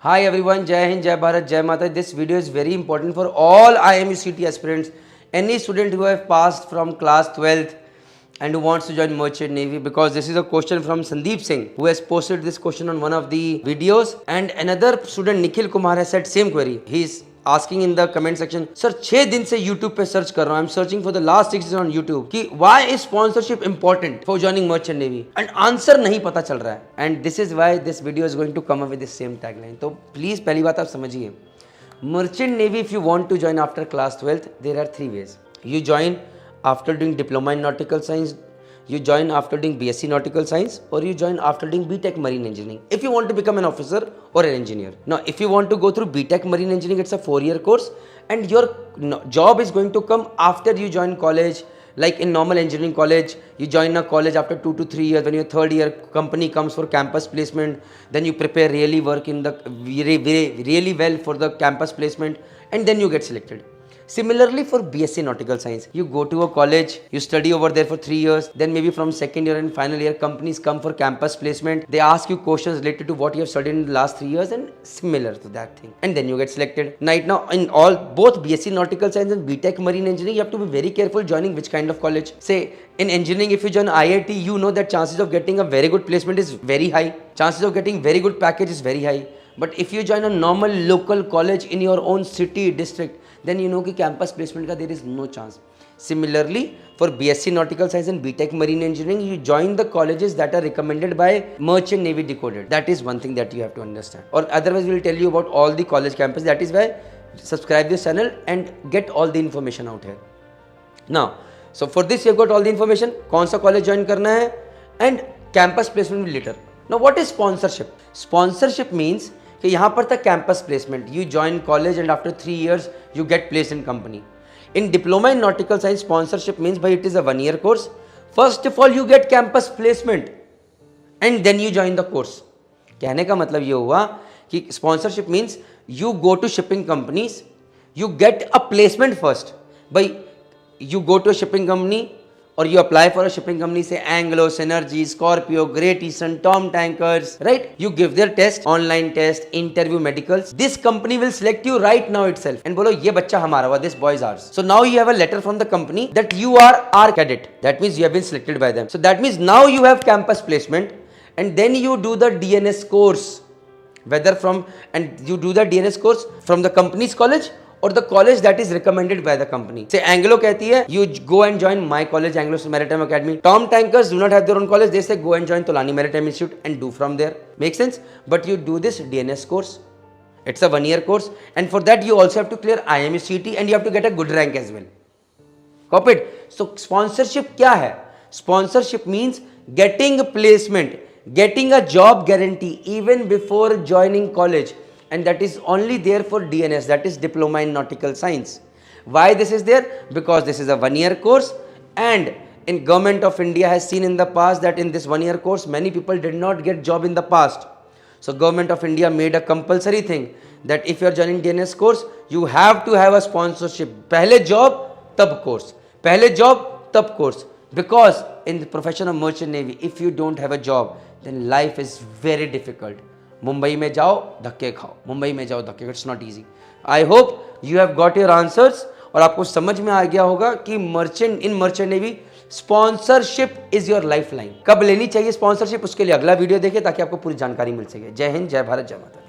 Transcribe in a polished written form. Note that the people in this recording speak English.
Hi everyone, Jai Hind, Jai Bharat, Jai Mata. This video is very important for all IMUCT aspirants. Any student who have passed from class 12th and who wants to join Merchant Navy, because this is a question from Sandeep Singh who has posted this question on one of the videos, and another student Nikhil Kumar has said same query. He is asking in the comment section, sir 6 दिन से YouTube पे search कर रहा हूँ, I'm searching for the last 6 days on YouTube कि why is sponsorship important for joining Merchant Navy, and answer नहीं पता चल रहा है, and this is why this video is going to come up with this same tagline. तो please पहली बात आप समझिए, Merchant Navy if you want to join after class 12th, there are 3 ways. You join after doing diploma in nautical science, you join after doing BSc nautical science, or you join after doing BTech marine engineering if you want to become an officer or an engineer. Now if you want to go through BTech marine engineering, it's a 4-year course and your job is going to come after you join college. Like in normal engineering college, you join a college after 2 to 3 years. When your 3rd year, company comes for campus placement, then you prepare really work in the really well for the campus placement, and then you get selected. Similarly for BSc Nautical Science, you go to a college, you study over there for 3 years, then maybe from 2nd year and final year, companies come for campus placement. They ask you questions related to what you have studied in the last 3 years and similar to that thing, and then you get selected. Right now, in all both BSc Nautical Science and BTech Marine Engineering, you have to be very careful joining which kind of college. Say in engineering, if you join IIT, you know that chances of getting a very good placement is very high. Chances of getting very good package is very high. But if you join a normal local college in your own city, district, then you know कि campus placement का there is no chance. Similarly, for BSc Nautical Science and BTech Marine Engineering, you join the colleges that are recommended by Merchant Navy Decoded. That is one thing that you have to understand. Or otherwise, we will tell you about all the college campus. That is why subscribe this channel and get all the information out here. Now, so for this you have got all the information. कौन सा college join करना है and campus placement will later. Now, what is sponsorship? Sponsorship means कि यहाँ पर था campus placement. You join college and after 3 years you get placed in company. In diploma in nautical science, sponsorship means by it is a 1-year course. First of all you get campus placement and then you join the course. कहने का मतलब ये हुआ कि sponsorship means you go to shipping companies, you get a placement first. By you go to a shipping company or you apply for a shipping company, say Anglo, Synergy, Scorpio, Great Eastern, Tom Tankers, right? You give their test, online test, interview, medicals. This company will select you right now itself and बोलो ये बच्चा हमारा हुआ, this boy is ours. So now you have a letter from the company that you are our cadet. That means you have been selected by them. So that means now you have campus placement and then you do the DNS course. Whether from, and you do the DNS course from the company's college or the college that is recommended by the company. Say Anglo कहती है, you go and join my college, Anglo Maritime Academy. Tom Tankers do not have their own college. They say go and join Tolani Maritime Institute and do from there. Make sense? But you do this DNS course. It's a 1-year course, and for that you also have to clear IMUCT and you have to get a good rank as well. Copied? So sponsorship क्या है? Sponsorship means getting placement, getting a job guarantee even before joining college. And that is only there for DNS, that is Diploma in Nautical Science. Why this is there? Because this is a 1-year course, and in Government of India has seen in the past that in this 1-year course many people did not get job in the past. So Government of India made a compulsory thing that if you are joining DNS course, you have to have a sponsorship. पहले job तब course, पहले job तब course. Because in the profession of Merchant Navy, if you don't have a job, then life is very difficult. Mumbai में जाओ धक्के खाओ, मुंबई में जाओ धक्के, it's not easy. I hope you have got your answers और आपको समझ में आ गया होगा कि merchant navy sponsorship is your life line. कब लेनी चाहिए स्पॉन्सरशिप, उसके लिए अगला वीडियो देखिए ताकि आपको पूरी जानकारी मिल सके. जय हिंद, जय भारत, जय माता.